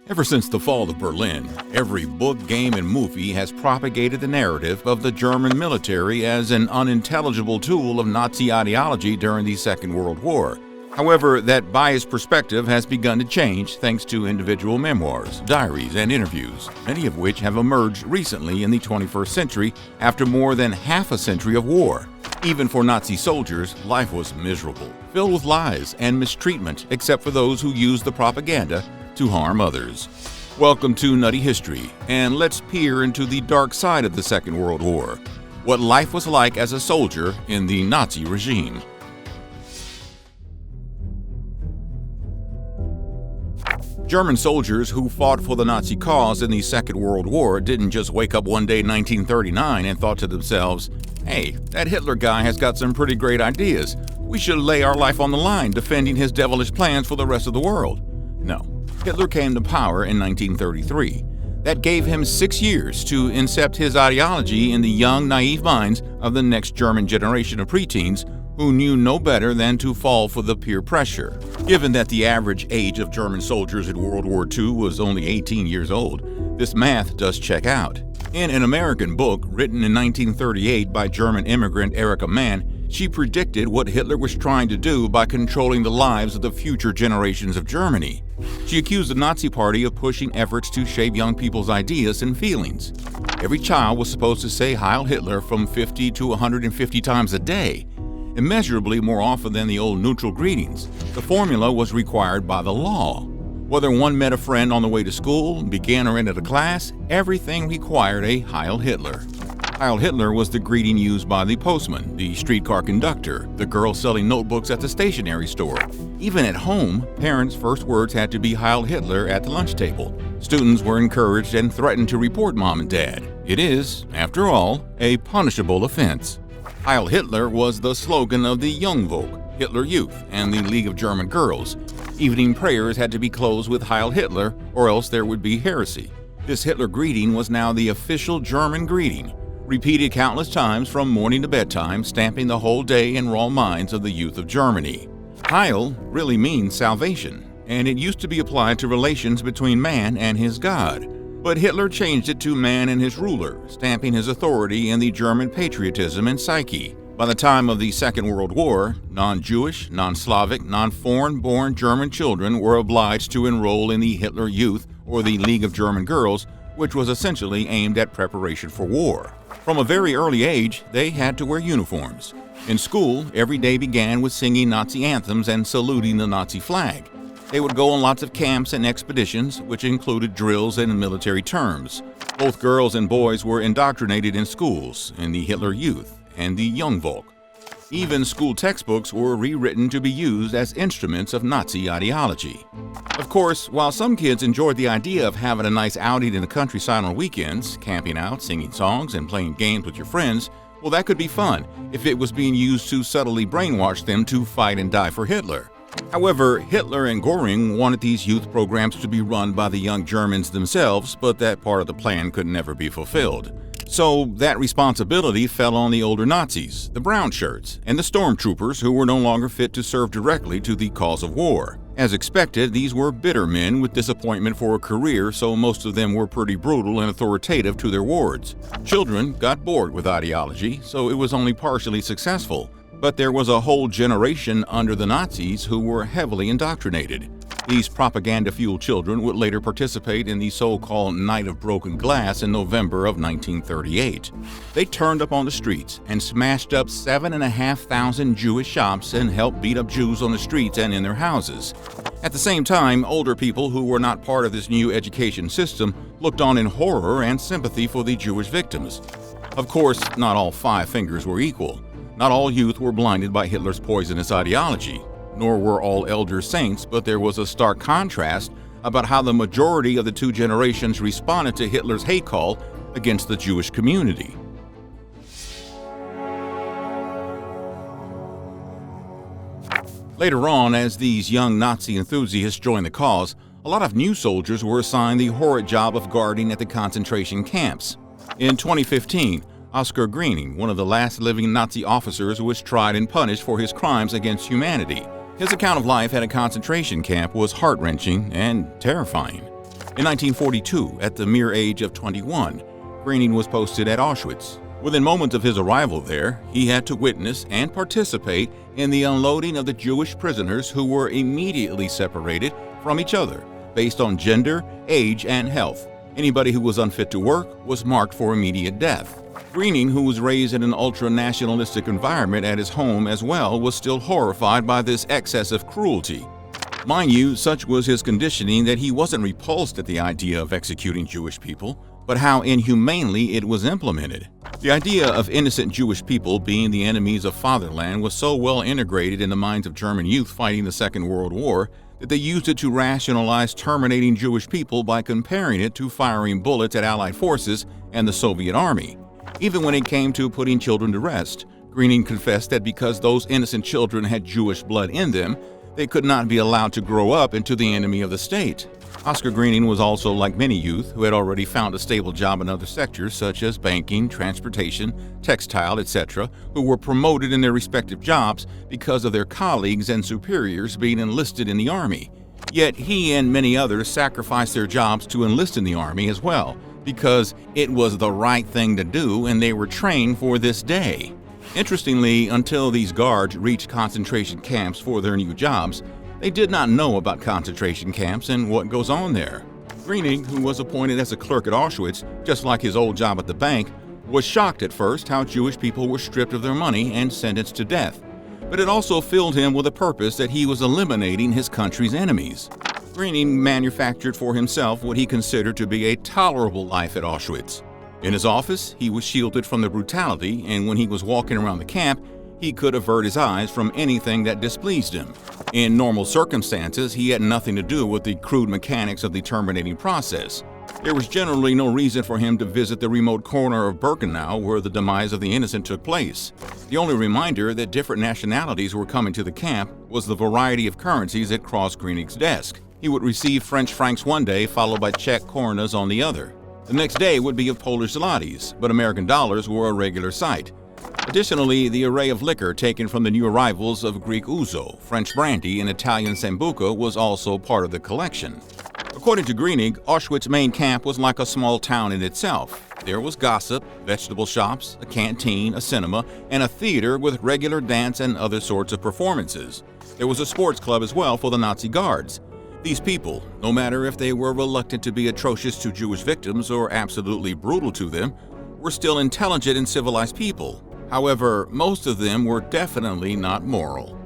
Ever since the fall of Berlin, every book, game, and movie has propagated the narrative of the German military as an unintelligible tool of Nazi ideology during the Second World War. However, that biased perspective has begun to change thanks to individual memoirs, diaries, and interviews, many of which have emerged recently in the 21st century after more than half a century of war. Even for Nazi soldiers, life was miserable, filled with lies and mistreatment, except for those who used the propaganda to harm others. Welcome to Nutty History, and let's peer into the dark side of the Second World War, what life was like as a soldier in the Nazi regime. German soldiers who fought for the Nazi cause in the Second World War didn't just wake up one day in 1939 and thought to themselves, "Hey, that Hitler guy has got some pretty great ideas. We should lay our life on the line defending his devilish plans for the rest of the world." No. Hitler came to power in 1933. That gave him 6 years to incept his ideology in the young, naive minds of the next German generation of preteens who knew no better than to fall for the peer pressure. Given that the average age of German soldiers in World War II was only 18 years old, this math does check out. In an American book written in 1938 by German immigrant Erika Mann, she predicted what Hitler was trying to do by controlling the lives of the future generations of Germany. She accused the Nazi Party of pushing efforts to shape young people's ideas and feelings. Every child was supposed to say Heil Hitler from 50 to 150 times a day, immeasurably more often than the old neutral greetings. The formula was required by the law. Whether one met a friend on the way to school, began or ended a class, everything required a Heil Hitler. Heil Hitler was the greeting used by the postman, the streetcar conductor, the girl selling notebooks at the stationery store. Even at home, parents' first words had to be Heil Hitler at the lunch table. Students were encouraged and threatened to report mom and dad. It is, after all, a punishable offense. Heil Hitler was the slogan of the Jungvolk, Hitler Youth, and the League of German Girls. Evening prayers had to be closed with Heil Hitler, or else there would be heresy. This Hitler greeting was now the official German greeting, repeated countless times from morning to bedtime, stamping the whole day in raw minds of the youth of Germany. Heil really means salvation, and it used to be applied to relations between man and his God. But Hitler changed it to man and his ruler, stamping his authority in the German patriotism and psyche. By the time of the Second World War, non-Jewish, non-Slavic, non-foreign-born German children were obliged to enroll in the Hitler Youth or the League of German Girls, which was essentially aimed at preparation for war. From a very early age, they had to wear uniforms. In school, every day began with singing Nazi anthems and saluting the Nazi flag. They would go on lots of camps and expeditions, which included drills and military terms. Both girls and boys were indoctrinated in schools, in the Hitler Youth and the Jungvolk. Even school textbooks were rewritten to be used as instruments of Nazi ideology. Of course, while some kids enjoyed the idea of having a nice outing in the countryside on weekends, camping out, singing songs, and playing games with your friends, well, that could be fun if it was being used to subtly brainwash them to fight and die for Hitler. However, Hitler and Göring wanted these youth programs to be run by the young Germans themselves, but that part of the plan could never be fulfilled. So that responsibility fell on the older Nazis, the brown shirts, and the stormtroopers who were no longer fit to serve directly to the cause of war. As expected, these were bitter men with disappointment for a career, so most of them were pretty brutal and authoritative to their wards. Children got bored with ideology, so it was only partially successful. But there was a whole generation under the Nazis who were heavily indoctrinated. These propaganda-fueled children would later participate in the so-called Night of Broken Glass in November of 1938. They turned up on the streets and smashed up 7,500 Jewish shops and helped beat up Jews on the streets and in their houses. At the same time, older people who were not part of this new education system looked on in horror and sympathy for the Jewish victims. Of course, not all five fingers were equal. Not all youth were blinded by Hitler's poisonous ideology, nor were all elder saints, but there was a stark contrast about how the majority of the two generations responded to Hitler's hate call against the Jewish community. Later on, as these young Nazi enthusiasts joined the cause, a lot of new soldiers were assigned the horrid job of guarding at the concentration camps. In 2015, Oskar Griening, one of the last living Nazi officers, was tried and punished for his crimes against humanity. His account of life at a concentration camp was heart-wrenching and terrifying. In 1942, at the mere age of 21, Greening was posted at Auschwitz. Within moments of his arrival there, he had to witness and participate in the unloading of the Jewish prisoners who were immediately separated from each other based on gender, age, and health. Anybody who was unfit to work was marked for immediate death. Greening, who was raised in an ultra-nationalistic environment at his home as well, was still horrified by this excess of cruelty. Mind you, such was his conditioning that he wasn't repulsed at the idea of executing Jewish people, but how inhumanely it was implemented. The idea of innocent Jewish people being the enemies of fatherland was so well integrated in the minds of German youth fighting the Second World War that they used it to rationalize terminating Jewish people by comparing it to firing bullets at Allied forces and the Soviet Army. Even when it came to putting children to rest, Greening confessed that because those innocent children had Jewish blood in them, they could not be allowed to grow up into the enemy of the state. Oscar Greening was also like many youth who had already found a stable job in other sectors such as banking, transportation, textile, etc., who were promoted in their respective jobs because of their colleagues and superiors being enlisted in the Army. Yet he and many others sacrificed their jobs to enlist in the Army as well, because it was the right thing to do and they were trained for this day. Interestingly, until these guards reached concentration camps for their new jobs, they did not know about concentration camps and what goes on there. Greening, who was appointed as a clerk at Auschwitz, just like his old job at the bank, was shocked at first how Jewish people were stripped of their money and sentenced to death. But it also filled him with a purpose that he was eliminating his country's enemies. Greening manufactured for himself what he considered to be a tolerable life at Auschwitz. In his office, he was shielded from the brutality, and when he was walking around the camp, he could avert his eyes from anything that displeased him. In normal circumstances, he had nothing to do with the crude mechanics of the terminating process. There was generally no reason for him to visit the remote corner of Birkenau where the demise of the innocent took place. The only reminder that different nationalities were coming to the camp was the variety of currencies that crossed Greening's desk. He would receive French francs one day, followed by Czech korunas on the other. The next day would be of Polish zlotys, but American dollars were a regular sight. Additionally, the array of liquor taken from the new arrivals of Greek ouzo, French brandy, and Italian sambuca was also part of the collection. According to Greening, Auschwitz's main camp was like a small town in itself. There was gossip, vegetable shops, a canteen, a cinema, and a theater with regular dance and other sorts of performances. There was a sports club as well for the Nazi guards. These people, no matter if they were reluctant to be atrocious to Jewish victims or absolutely brutal to them, were still intelligent and civilized people. However, most of them were definitely not moral.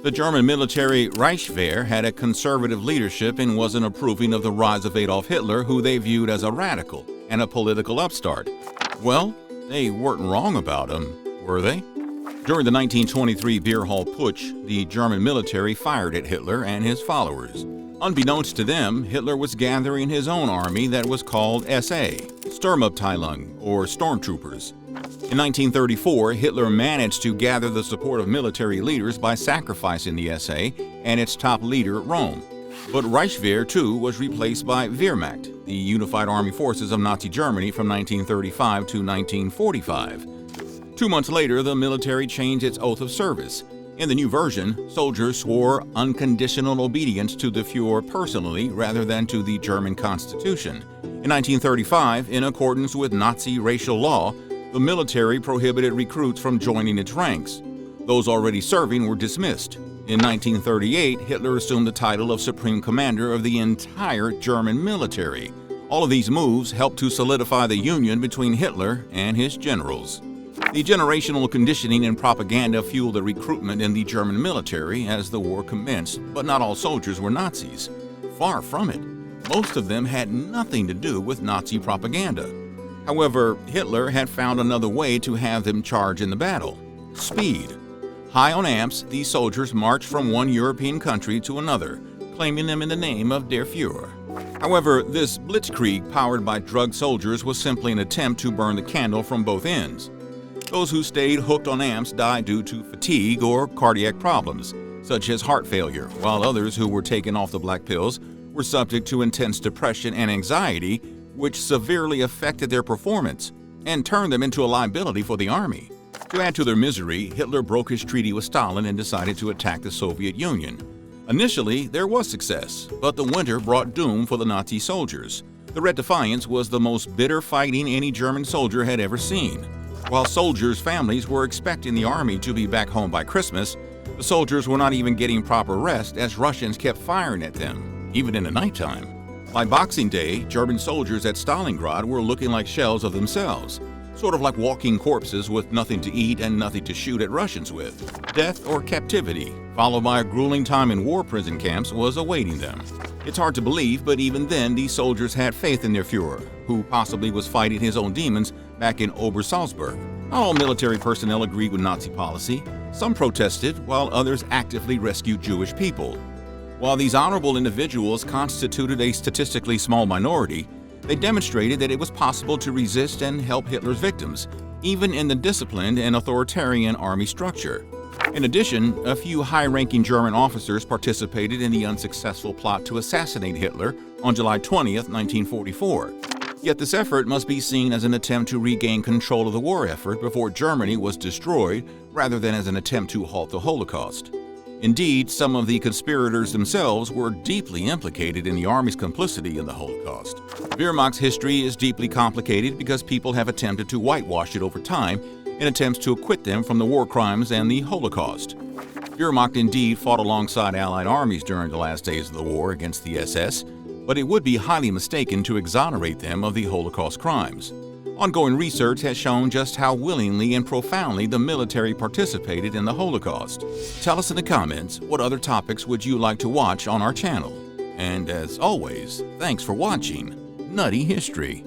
The German military Reichswehr had a conservative leadership and wasn't approving of the rise of Adolf Hitler, who they viewed as a radical and a political upstart. Well, they weren't wrong about him, were they? During the 1923 beer hall putsch, the German military fired at Hitler and his followers. Unbeknownst to them, Hitler was gathering his own army that was called SA, Sturmabteilung, or Stormtroopers. In 1934, Hitler managed to gather the support of military leaders by sacrificing the SA and its top leader, Rome. But Reichswehr, too, was replaced by Wehrmacht, the unified army forces of Nazi Germany from 1935 to 1945. 2 months later, the military changed its oath of service. In the new version, soldiers swore unconditional obedience to the Führer personally rather than to the German Constitution. In 1935, in accordance with Nazi racial law, the military prohibited recruits from joining its ranks. Those already serving were dismissed. In 1938, Hitler assumed the title of Supreme Commander of the entire German military. All of these moves helped to solidify the union between Hitler and his generals. The generational conditioning and propaganda fueled the recruitment in the German military as the war commenced, but not all soldiers were Nazis. Far from it. Most of them had nothing to do with Nazi propaganda. However, Hitler had found another way to have them charge in the battle: speed. High on amps, these soldiers marched from one European country to another, claiming them in the name of Der Führer. However, this blitzkrieg powered by drugged soldiers was simply an attempt to burn the candle from both ends. Those who stayed hooked on amps died due to fatigue or cardiac problems, such as heart failure, while others who were taken off the black pills were subject to intense depression and anxiety, which severely affected their performance and turned them into a liability for the army. To add to their misery, Hitler broke his treaty with Stalin and decided to attack the Soviet Union. Initially, there was success, but the winter brought doom for the Nazi soldiers. The Red Defiance was the most bitter fighting any German soldier had ever seen. While soldiers' families were expecting the army to be back home by Christmas, the soldiers were not even getting proper rest as Russians kept firing at them, even in the nighttime. By Boxing Day, German soldiers at Stalingrad were looking like shells of themselves, sort of like walking corpses with nothing to eat and nothing to shoot at Russians with. Death or captivity, followed by a grueling time in war prison camps, was awaiting them. It's hard to believe, but even then these soldiers had faith in their Führer, who possibly was fighting his own demons back in Obersalzberg. Not all military personnel agreed with Nazi policy. Some protested, while others actively rescued Jewish people. While these honorable individuals constituted a statistically small minority, they demonstrated that it was possible to resist and help Hitler's victims, even in the disciplined and authoritarian army structure. In addition, a few high-ranking German officers participated in the unsuccessful plot to assassinate Hitler on July 20, 1944. Yet this effort must be seen as an attempt to regain control of the war effort before Germany was destroyed, rather than as an attempt to halt the Holocaust. Indeed, some of the conspirators themselves were deeply implicated in the Army's complicity in the Holocaust. Wehrmacht's history is deeply complicated because people have attempted to whitewash it over time in attempts to acquit them from the war crimes and the Holocaust. Wehrmacht indeed fought alongside Allied armies during the last days of the war against the SS, but it would be highly mistaken to exonerate them of the Holocaust crimes. Ongoing research has shown just how willingly and profoundly the military participated in the Holocaust. Tell us in the comments what other topics would you like to watch on our channel. And as always, thanks for watching Nutty History.